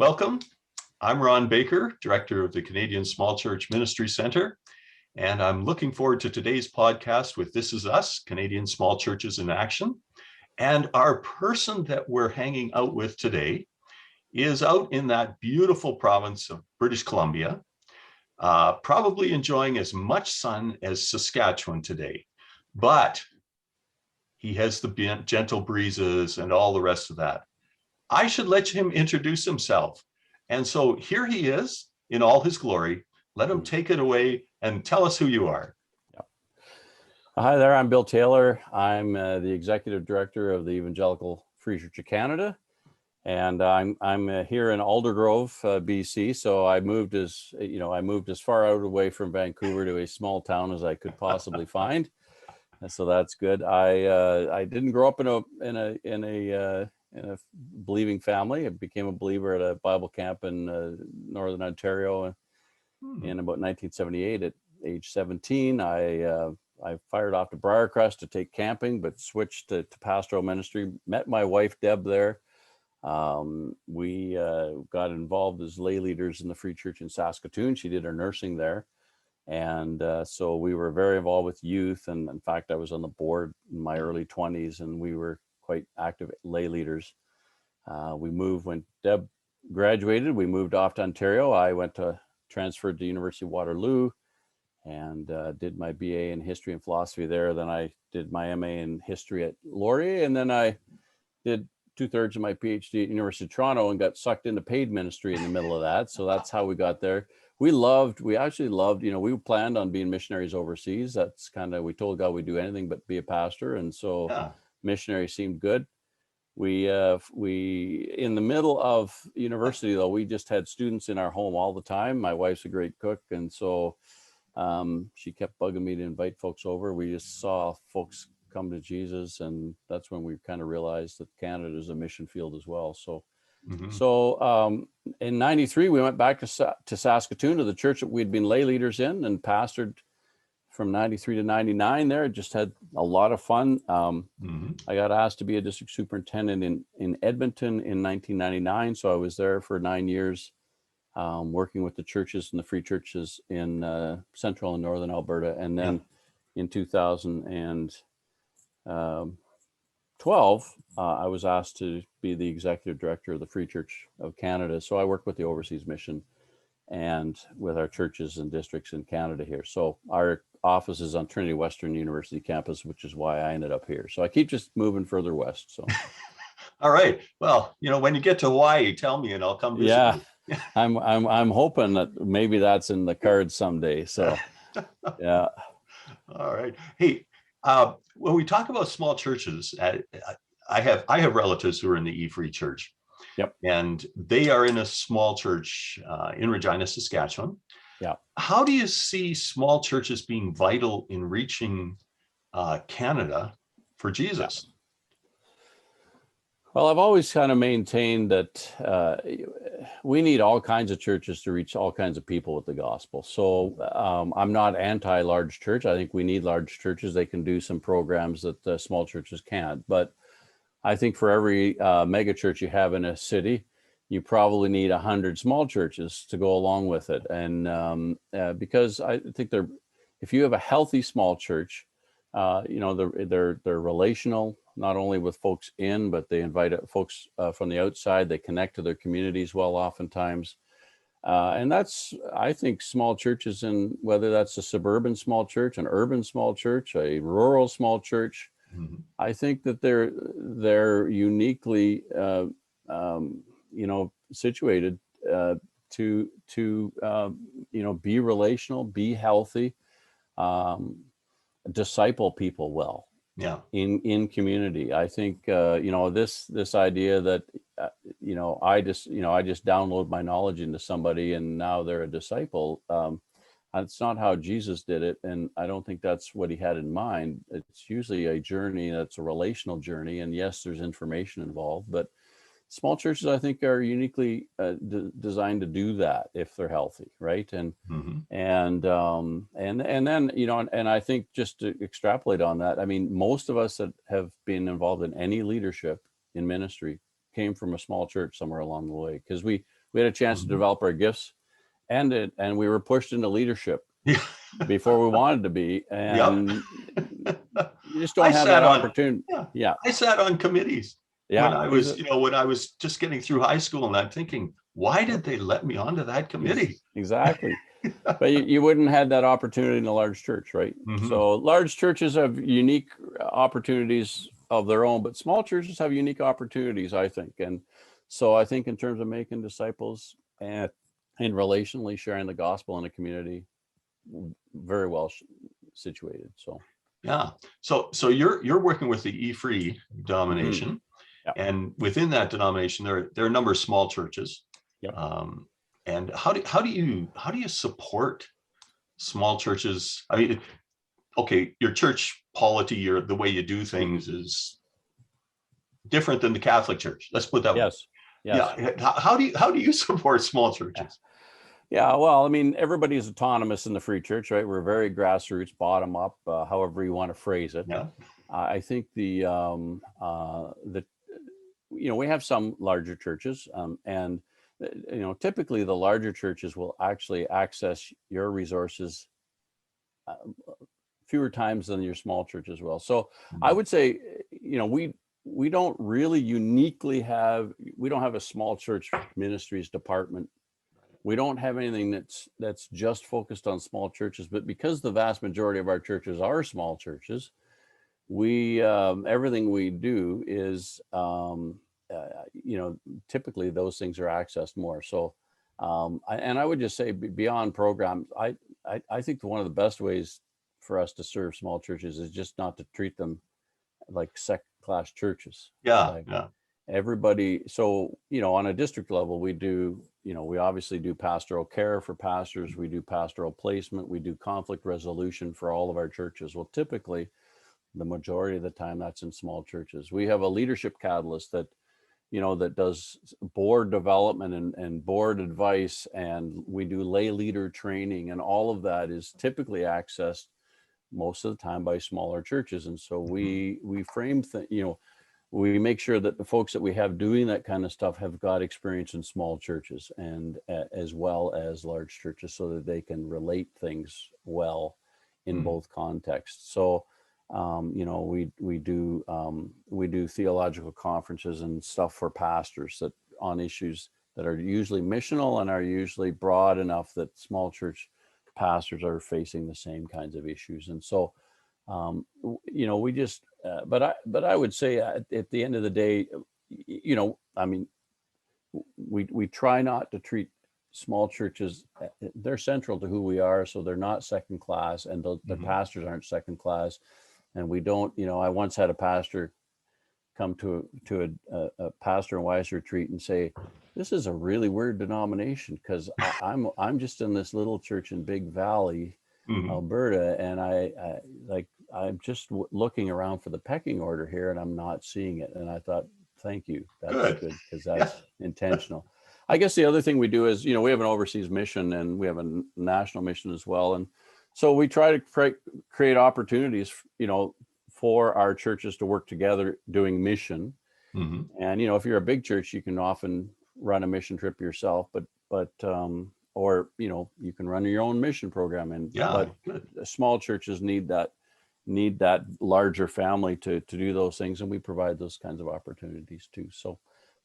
Welcome. I'm Ron Baker, Director of the Canadian Small Church Ministry Centre, and I'm looking forward to today's podcast with This Is Us, Canadian Small Churches in Action. And our person that we're hanging out with today is out in that beautiful province of British Columbia, probably enjoying as much sun as Saskatchewan today. But he has the gentle breezes and all the rest of that. I should let him introduce himself. And so here he is in all his glory. Let him take it away and tell us who you are. Hi there, I'm Bill Taylor. I'm the Executive Director of the Evangelical Free Church of Canada. And I'm here in Aldergrove, BC. So I moved as far out away from Vancouver to a small town as I could possibly find. So that's good. I didn't grow up in a believing family. I became a believer at a Bible camp in Northern Ontario in about 1978. At age 17, I fired off to Briarcrest to take camping, but switched to pastoral ministry. Met my wife Deb there. We got involved as lay leaders in the Free Church in Saskatoon. She did her nursing there. And so we were very involved with youth. And in fact, I was on the board in my early 20s, and we were quite active lay leaders. We moved when Deb graduated. We moved off to Ontario. I transferred to University of Waterloo and did my BA in history and philosophy there. Then I did my MA in history at Laurier, and then I did 2/3 of my PhD at University of Toronto and got sucked into paid ministry in the middle of that. So that's how we got there. We actually loved, we planned on being missionaries overseas. That's we told God we'd do anything but be a pastor. And so missionary seemed good. We in the middle of university though, we just had students in our home all the time. My wife's a great cook. And so she kept bugging me to invite folks over. We just saw folks come to Jesus. And that's when we kind of realized that Canada is a mission field as well. So in 93, we went back to Saskatoon, to the church that we'd been lay leaders in, and pastored from 93 to 99 there. Just had a lot of fun. I got asked to be a district superintendent in Edmonton in 1999. So I was there for 9 years, working with the churches and the free churches in central and northern Alberta. And then in 2012, I was asked to be the executive director of the Free Church of Canada. So I work with the overseas mission and with our churches and districts in Canada here. So our office is on Trinity Western University campus, which is why I ended up here. So I keep just moving further west. So, all right. Well, when you get to Hawaii, tell me and I'll come visit. Yeah, you. I'm hoping that maybe that's in the cards someday. So, yeah. All right. Hey, when we talk about small churches, I have relatives who are in the E-Free Church. Yep. And they are in a small church in Regina, Saskatchewan. Yeah. How do you see small churches being vital in reaching Canada for Jesus? Yeah. Well, I've always kind of maintained that we need all kinds of churches to reach all kinds of people with the gospel. So I'm not anti-large church. I think we need large churches. They can do some programs that small churches can't. But I think for every mega church you have in a city, you probably need 100 small churches to go along with it. And because I think if you have a healthy small church, they're relational, not only with folks in, but they invite folks from the outside. They connect to their communities well, oftentimes. And that's, I think, small churches, and whether that's a suburban small church, an urban small church, a rural small church, I think that they're uniquely, situated to be relational, be healthy, disciple people well. Yeah. In community. I think this idea that I just download my knowledge into somebody and now they're a disciple. That's not how Jesus did it, and I don't think that's what he had in mind. It's usually a journey that's a relational journey, and yes, there's information involved, but small churches, I think, are uniquely designed to do that if they're healthy, right? And and then and I think, just to extrapolate on that, I mean, most of us that have been involved in any leadership in ministry came from a small church somewhere along the way, because we We had a chance to Mhm. develop our gifts, and we were pushed into leadership Yeah. before we wanted to be, Yep. and you just I don't have that sat on, opportunity. yeah, Yeah, I sat on committees when yeah, I was, when I was just getting through high school, and I'm thinking, why did they let me onto that committee? exactly. But you wouldn't have that opportunity in a large church, right? Mhm. So large churches have unique opportunities of their own, but small churches have unique opportunities, I think. And so I think in terms of making disciples and relationally sharing the gospel in a community, very well situated. So Yeah. So you're working with the E-free mhm. denomination, Yeah, and within that denomination, there are a number of small churches. yep. Um, and how do you support small churches? I mean, okay, your church polity or the way you do things is different than the Catholic Church. Let's put that way. Yes, yes. Yeah. How do you support small churches? Yeah, well, I mean, everybody is autonomous in the free church, right? We're very grassroots, bottom up, however you want to phrase it. Yeah. I think the we have some larger churches, and typically the larger churches will actually access your resources uh, fewer times than your small churches will. So I Mhm. would say, we don't really we don't have a small church ministries department. We don't have anything that's just focused on small churches, but because the vast majority of our churches are small churches, we everything we do is typically those things are accessed more. So and I would just say beyond programs, I think one of the best ways for us to serve small churches is just not to treat them like second class churches. Yeah. Like Yeah. everybody, so on a district level, we obviously do pastoral care for pastors, we do pastoral placement, we do conflict resolution for all of our churches. Well, typically the majority of the time that's in small churches. We have a leadership catalyst that does board development and board advice, and we do lay leader training, and all of that is typically accessed most of the time by smaller churches. And so Mhm. we frame we make sure that the folks that we have doing that kind of stuff have got experience in small churches and as well as large churches, so that they can relate things well in Mhm. both contexts. So we do theological conferences and stuff for pastors that on issues that are usually missional and are usually broad enough that small church pastors are facing the same kinds of issues. And so we just but I would say at the end of the day, I mean, we try not to treat small churches, they're central to who we are, so they're not second class, and the Mhm. pastors aren't second class. And we don't, I once had a pastor come to a pastor and wives retreat and say, this is a really weird denomination, because I'm just in this little church in Big Valley, Mhm. Alberta, and I'm just looking around for the pecking order here, and I'm not seeing it. And I thought, thank you, that's Good. good, because Yeah. that's intentional. I guess the other thing we do is, we have an overseas mission and we have a national mission as well, and so we try to create opportunities, for our churches to work together doing mission. Mhm. And if you're a big church, you can often run a mission trip yourself, or you can run your own mission program. Yeah. But Good. small churches need that larger family to do those things, and we provide those kinds of opportunities too. So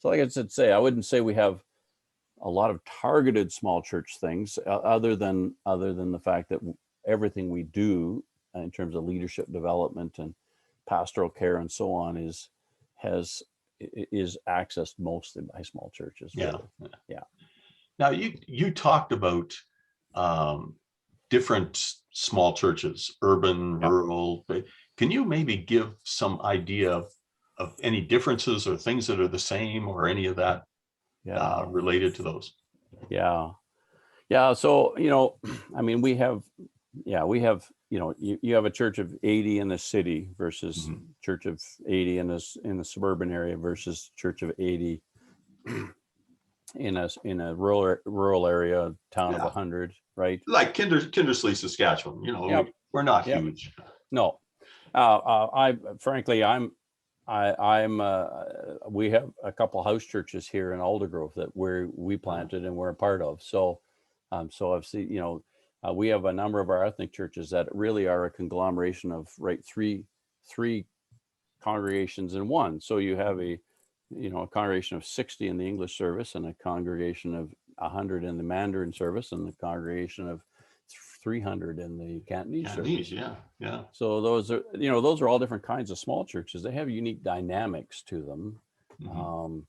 like I said, I wouldn't say we have a lot of targeted small church things, other than the fact that everything we do in terms of leadership development and pastoral care and so on is accessed mostly by small churches, Yeah. really. Yeah. Now you talked about um, different small churches, urban, Yeah. rural. Can you maybe give some idea of any differences or things that are the same, or any of that Yeah. related to those? Yeah. Yeah. So, I mean, we have, you have a church of 80 in the city versus Mhm. church of 80 in the suburban area versus church of 80 in a rural area, town of Yeah, 100, right? like Kindersley, Saskatchewan. Yep. We're not Yep. huge. No. I frankly, I'm we have a couple house churches here in Aldergrove that we planted and we're a part of. So, so I've seen, we have a number of our ethnic churches that really are a conglomeration of three congregations in one. So you have a congregation of 60 in the English service and a congregation of 100 in the Mandarin service and a congregation of 300 in the Cantonese service. Yeah. So those are all different kinds of small churches. They have unique dynamics to them. Mm-hmm.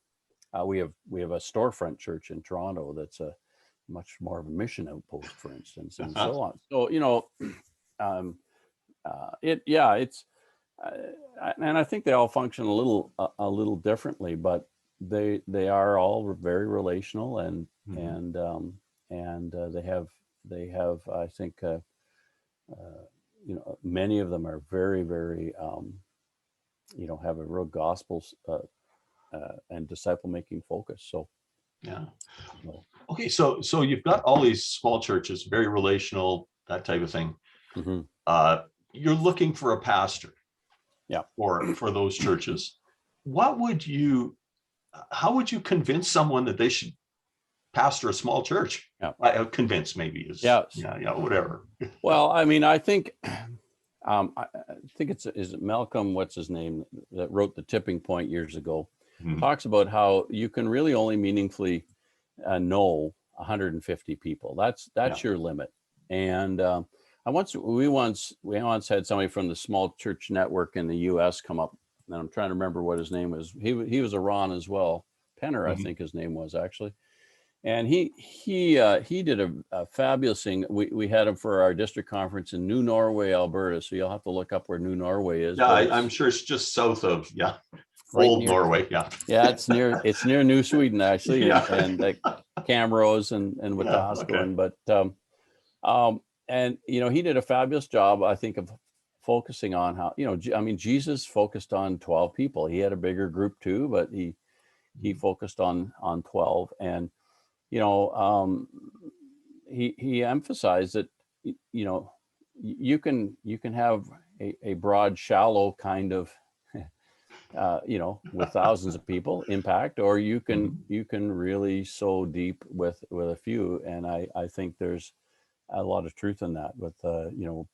We have a storefront church in Toronto that's a much more of a mission outpost, for instance, and so on. So it's and I think they all function a little differently, but they are all very relational and they have I think many of them are very, very have a real gospel and disciple making focus. So okay, so you've got all these small churches, very relational, that type of thing. Mm-hmm. You're looking for a pastor for those churches. How would you convince someone that they should pastor a small church? Convince maybe is whatever. Well, I mean, I think is it Malcolm, what's his name, that wrote The Tipping Point years ago, talks about how you can really only meaningfully know 150 people. That's your limit. And we once had somebody from the Small Church Network in the U.S. come up, and I'm trying to remember what his name was. He was a Ron as well, Penner, I think his name was actually. And he did a fabulous thing. We had him for our district conference in New Norway, Alberta. So you'll have to look up where New Norway is. Yeah, I'm sure it's just south of old Norway. Yeah, it's near New Sweden actually, and like Camrose and Wetaskiwin. But and he did a fabulous job, I think, of focusing on how Jesus focused on 12 people. He had a bigger group too, but he focused on 12 and. He emphasized that, you can have a broad, shallow kind of, with thousands of people impact, or you can really sow deep with a few. And I think there's a lot of truth in that. With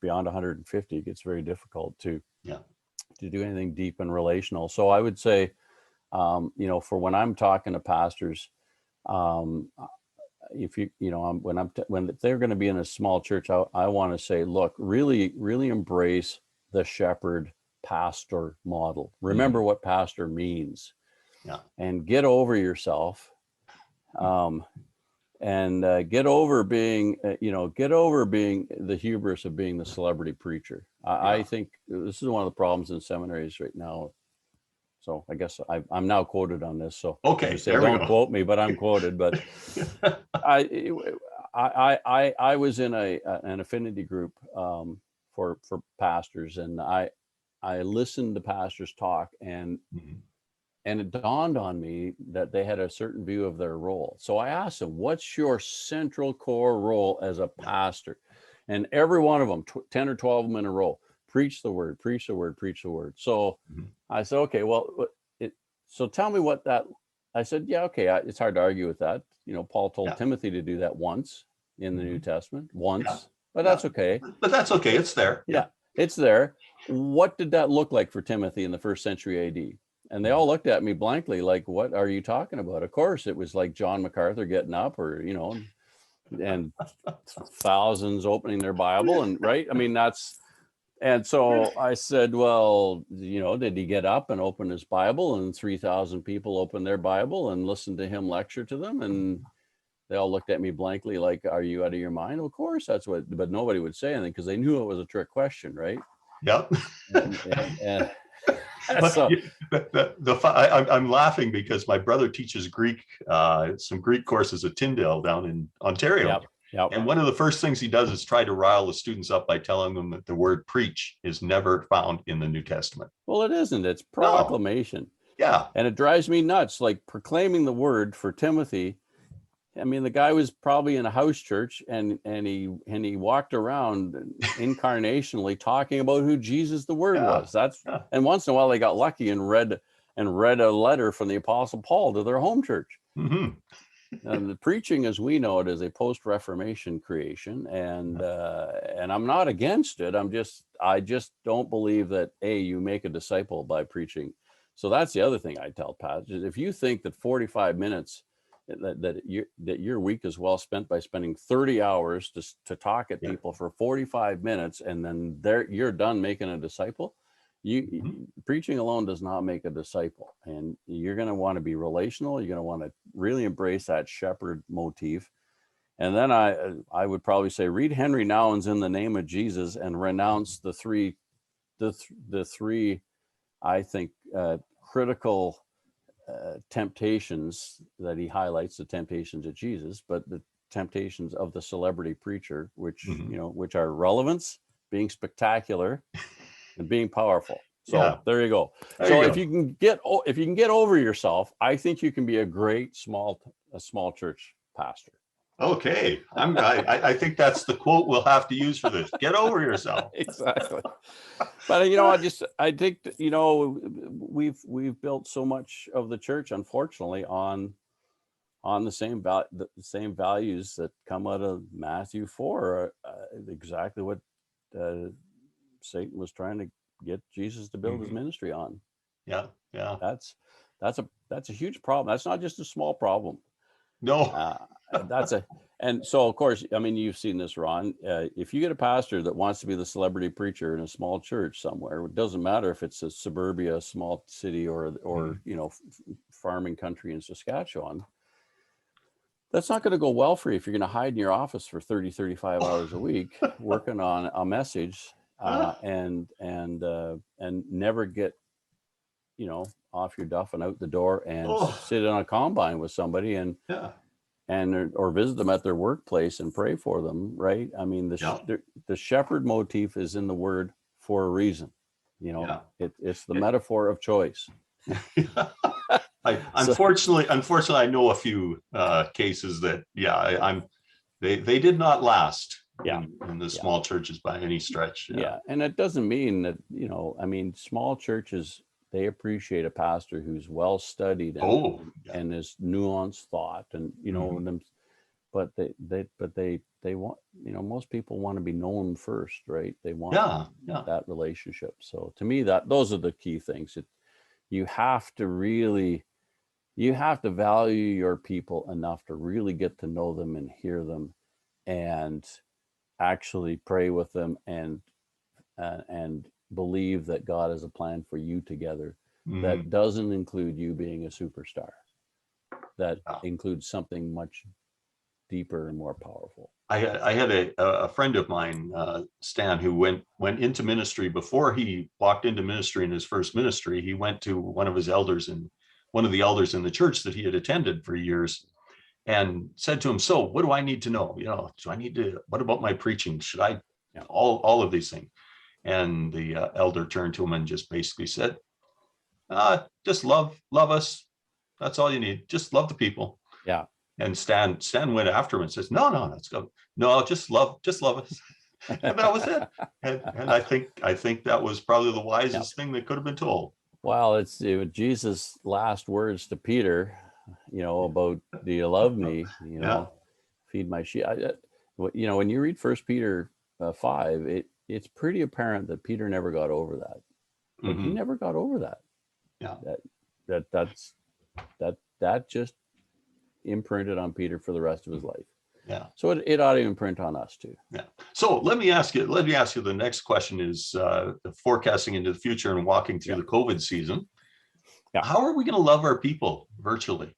beyond 150, it gets very difficult to do anything deep and relational. So I would say, for when I'm talking to pastors, if when they're going to be in a small church, I want to say, look, really, really embrace the shepherd pastor model. Remember what pastor means, and get over yourself, and get over being the hubris of being the celebrity preacher. I think this is one of the problems in seminaries right now. So I guess I'm now quoted on this. So okay, don't quote me, but I'm quoted. But I was in an affinity group for pastors, and I listened to pastors talk, and it dawned on me that they had a certain view of their role. So I asked them, "What's your central core role as a pastor?" And every one of them, 10 or 12 of them in a row, preach the word, preach the word, preach the word. So I said, okay, well, so tell me what that, I said, it's hard to argue with that. Paul told Timothy to do that once in the New Testament, but that's okay. But that's okay. It's there. Yeah, it's there. What did that look like for Timothy in the 1st century AD? And they all looked at me blankly, like, what are you talking about? Of course, it was like John MacArthur getting up, or, and thousands opening their Bible, and right. I mean, and so I said, well, did he get up and open his Bible, and 3,000 people opened their Bible and listened to him lecture to them? And they all looked at me blankly, like, are you out of your mind? Of course, that's what, but nobody would say anything because they knew it was a trick question, right? Yep. So, I'm laughing because my brother teaches Greek, some Greek courses at Tyndale down in Ontario. Yep. And one of the first things he does is try to rile the students up by telling them that the word preach is never found in the New Testament. Well, it isn't. It's proclamation. No. Yeah. And it drives me nuts. Like proclaiming the word for Timothy, I mean, the guy was probably in a house church, and he walked around incarnationally talking about who Jesus the Word was. And once in a while they got lucky and read a letter from the Apostle Paul to their home church. Mm-hmm. And the preaching, as we know it, is a post-reformation creation, and I'm not against it. I just don't believe that you make a disciple by preaching. So that's the other thing I tell pastors: if you think that 45 minutes that your week is well spent by spending 30 hours to talk at people for 45 minutes, and then you're done making a disciple. Preaching alone does not make a disciple, and you're going to want to be relational. You're going to want to really embrace that shepherd motif. And then I would probably say read Henry Nouwen's In the Name of Jesus and renounce the three I think critical temptations that he highlights, the temptations of Jesus, but the temptations of the celebrity preacher, which which are relevance, being spectacular, and being powerful. So there you go. If you can get over yourself, I think you can be a great small church pastor. Okay, I think that's the quote we'll have to use for this. Get over yourself. Exactly. But I think that, we've built so much of the church, unfortunately, on the same values that come out of Matthew 4, exactly what Satan was trying to get Jesus to build his ministry on. Yeah. That's a huge problem. That's not just a small problem. No. And so, of course, I mean, you've seen this, Ron. If you get a pastor that wants to be the celebrity preacher in a small church somewhere, it doesn't matter if it's a suburbia, small city, or farming country in Saskatchewan. That's not going to go well for you if you're going to hide in your office for 30, 35 hours a week working on a message and never get, off your duff and out the door and sit on a combine with somebody or visit them at their workplace and pray for them, right? I mean, the shepherd motif is in the word for a reason. It's the metaphor of choice. Unfortunately, I know a few cases that, they did not last in the small churches by any stretch. And it doesn't mean that, small churches, they appreciate a pastor who's well studied and is nuanced thought, and but they want, most people want to be known first, right? They want that relationship. So to me, those are the key things. You have to value your people enough to really get to know them and hear them, and actually pray with them and believe that God has a plan for you together that doesn't include you being a superstar. That includes something much deeper and more powerful. I had a friend of mine, Stan, who went into ministry. Before he walked into ministry in his first ministry, he went to one of the elders in the church that he had attended for years, and said to him, "So what do I need to know? What about my preaching? Should I, all of these things?" And the elder turned to him and just basically said, "Just love us. That's all you need. Just love the people." Yeah. And Stan went after him and says, "No, let's go. No, just love us." And that was it. And I think that was probably the wisest thing that could have been told. Well, it's Jesus' last words to Peter, about, "Do you love me? Feed my sheep." When you read 1 Peter 5, it's pretty apparent that Peter never got over that. But he never got over that. Yeah. That just imprinted on Peter for the rest of his life. Yeah. So it ought to imprint on us too. Yeah. So let me ask you, the next question is forecasting into the future and walking through the COVID season. Yeah. How are we going to love our people virtually?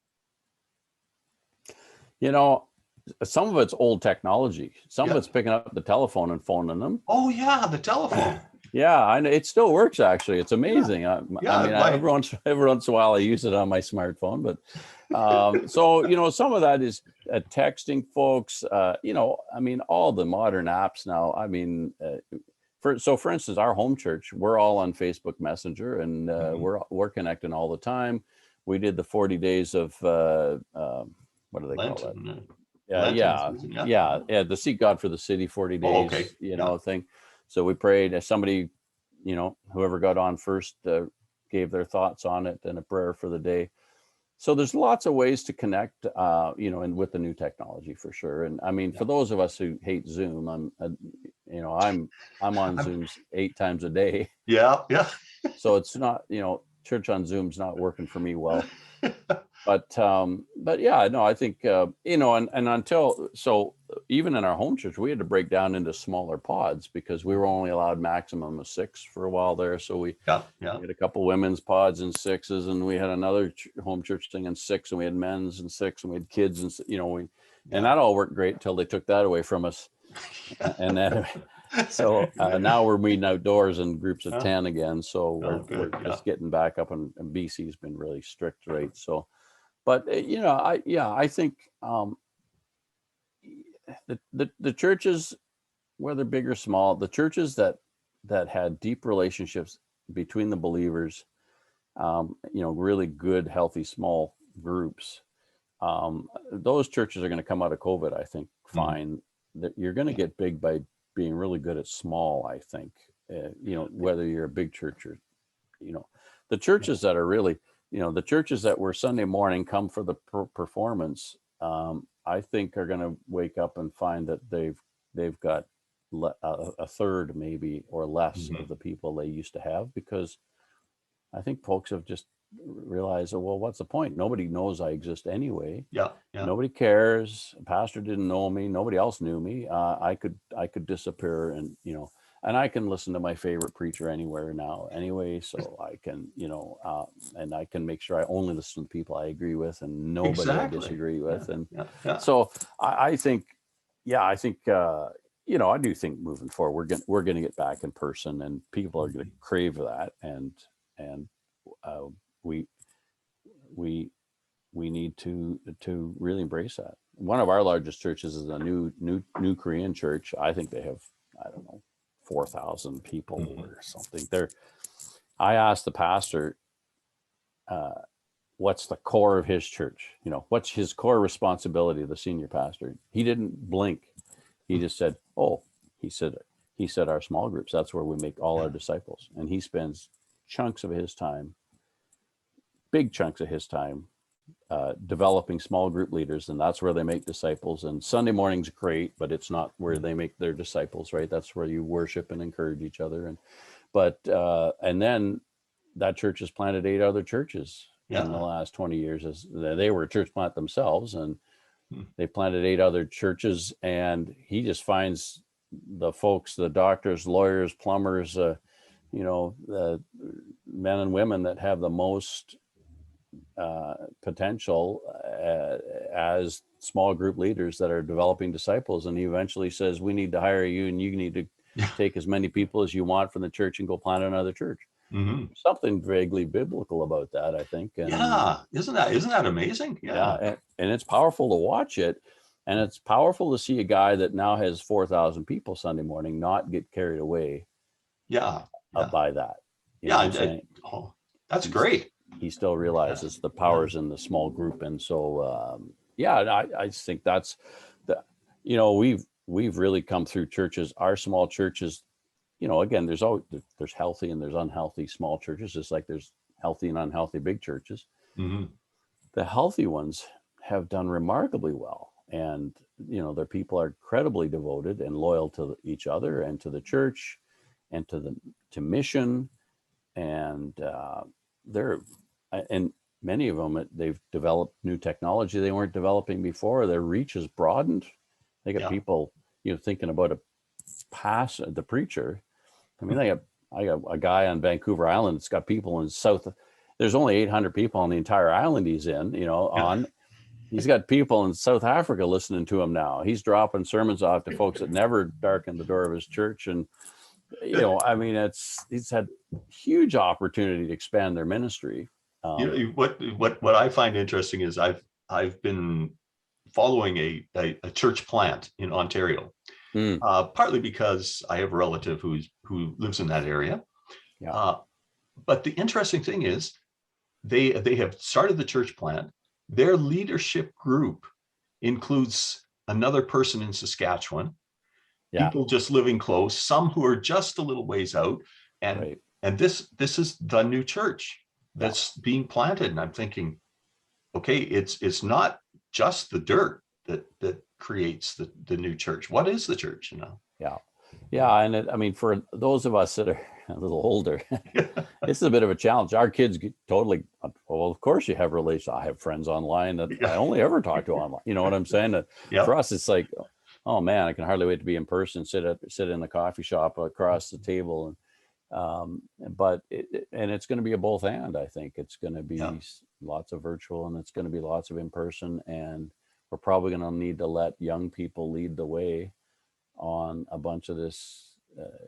Some of it's old technology. Some of it's picking up the telephone and phoning them. Oh yeah, the telephone. Yeah, I know. It still works, actually. It's amazing. Every once in a while I use it on my smartphone, but some of that is texting folks. All the modern apps now. For instance, our home church, we're all on Facebook Messenger, and we're connecting all the time. We did the 40 days of what do they call that? Lenten, Yeah, Lenten yeah, season, yeah. The Seek God for the City 40 Oh, okay. days, thing. So we prayed. As somebody, whoever got on first gave their thoughts on it and a prayer for the day. So there's lots of ways to connect, and with the new technology for sure. And I mean, for those of us who hate Zoom, I'm on I'm- Zooms 8 times a day. Yeah, yeah. So it's not, church on Zoom's not working for me well. But yeah, no, I think, and until, so even in our home church, we had to break down into smaller pods because we were only allowed maximum of 6 for a while there. So we Yeah. we had a couple women's pods and 6s, and we had another home church thing in 6, and we had men's and 6, and we had kids, and and that all worked great until they took that away from us. And then, so now we're meeting outdoors in groups of 10 again. So we're just getting back up, and BC's been really strict, right? So, but I think the churches, whether big or small, the churches that had deep relationships between the believers, really good, healthy, small groups, those churches are going to come out of COVID, I think, fine. That you're going to get big by being really good at small, I think, whether you're a big church or, the churches that are really, the churches that were Sunday morning come for the performance, I think are going to wake up and find that they've got a third maybe or less of the people they used to have, because I think folks have just realized, well, what's the point? Nobody knows I exist anyway. Yeah. Nobody cares. A pastor didn't know me. Nobody else knew me. I could disappear, and and I can listen to my favorite preacher anywhere now anyway. So I can, and I can make sure I only listen to people I agree with and nobody I disagree with. So I think, I do think moving forward, we're going to get back in person, and people are going to crave that. And we need to really embrace that. One of our largest churches is a new Korean church. I think they have, I don't know, 4,000 people or something. I asked the pastor, what's the core of his church? What's his core responsibility, the senior pastor? He didn't blink. He just said, he said our small groups, that's where we make all our disciples. And he spends big chunks of his time developing small group leaders, and that's where they make disciples. And Sunday morning's great, but it's not where they make their disciples, right? That's where you worship and encourage each other. And then that church has planted 8 other churches in the last 20 years. As they were a church plant themselves, and they planted 8 other churches. And he just finds the folks, the doctors, lawyers, plumbers, the men and women that have the most potential as small group leaders that are developing disciples. And he eventually says, we need to hire you, and you need to take as many people as you want from the church and go plant another church. Something vaguely biblical about that, I think. And, isn't that amazing? And it's powerful to watch it, and it's powerful to see a guy that now has 4,000 people Sunday morning not get carried away by that. That's great. He still realizes the powers in the small group. And so I think that's we've really come through churches, our small churches. Again, there's healthy and there's unhealthy small churches, just like there's healthy and unhealthy big churches. The healthy ones have done remarkably well, and their people are incredibly devoted and loyal to each other and to the church and to mission. And and many of them, they've developed new technology they weren't developing before. Their reach has broadened. They got people, thinking about the preacher. I mean, I got a guy on Vancouver Island that's got people in South. There's only 800 people on the entire island he's in. He's got people in South Africa listening to him now. He's dropping sermons off to folks that never darkened the door of his church. And I mean, he's had huge opportunity to expand their ministry. What I find interesting is I've been following a church plant in Ontario, partly because I have a relative who lives in that area. But the interesting thing is they have started the church plant. Their leadership group includes another person in Saskatchewan, Yeah. people just living close, some who are just a little ways out. And Right. and this is the new church that's being planted. And I'm thinking, okay, it's not just the dirt that creates the new church. What is the church, you know? Yeah. Yeah. And I mean, for those of us that are a little older, it's a bit of a challenge. Our kids get totally, well, of course you have relations. I have friends online that I only ever talk to online. You know what I'm saying? For us, it's like, oh man, I can hardly wait to be in person, sit in the coffee shop across the table. But it's going to be a both and. I think it's going to be lots of virtual, and it's going to be lots of in person, and we're probably going to need to let young people lead the way on a bunch of this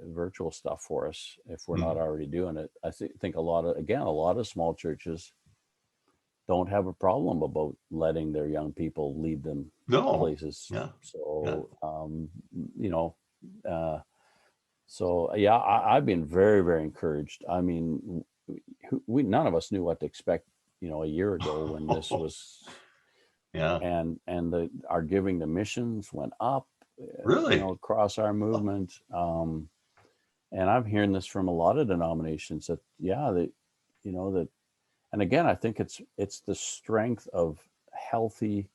virtual stuff for us if we're not already doing it. I think a lot of small churches don't have a problem about letting their young people lead them places. So I've been very, very encouraged. I mean, none of us knew what to expect, a year ago when this was, and our giving to missions went up, really, across our movement. And I'm hearing this from a lot of denominations that, and again, I think it's the strength of healthy,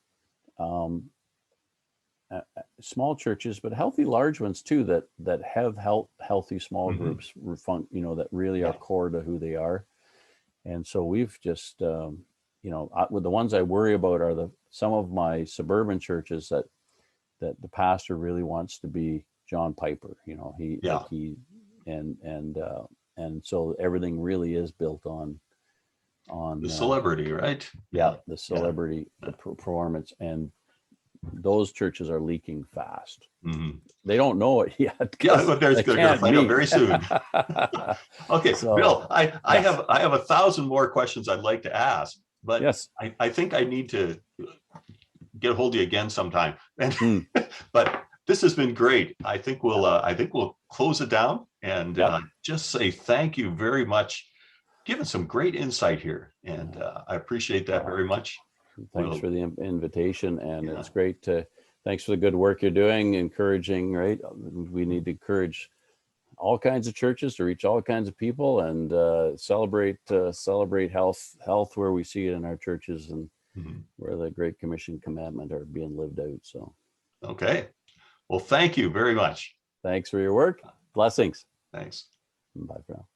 small churches, but healthy large ones too, that have healthy small groups, that really are core to who they are. And so we've just, with the ones I worry about are some of my suburban churches that the pastor really wants to be John Piper. And so everything really is built on the celebrity, right? The celebrity, the performance, and those churches are leaking fast. They don't know it yet. But they're going to find out very soon. Okay, so, Bill, I have 1,000 more questions I'd like to ask, but I think I need to get a hold of you again sometime. But this has been great. I think we'll close it down and just say thank you very much. Given some great insight here, and I appreciate that very much. Thanks for the invitation, and it's great thanks for the good work you're doing, encouraging, right? We need to encourage all kinds of churches to reach all kinds of people, and celebrate health where we see it in our churches, and where the Great Commission commandment are being lived out. So, okay. Well, thank you very much. Thanks for your work. Blessings. Thanks. Bye for now.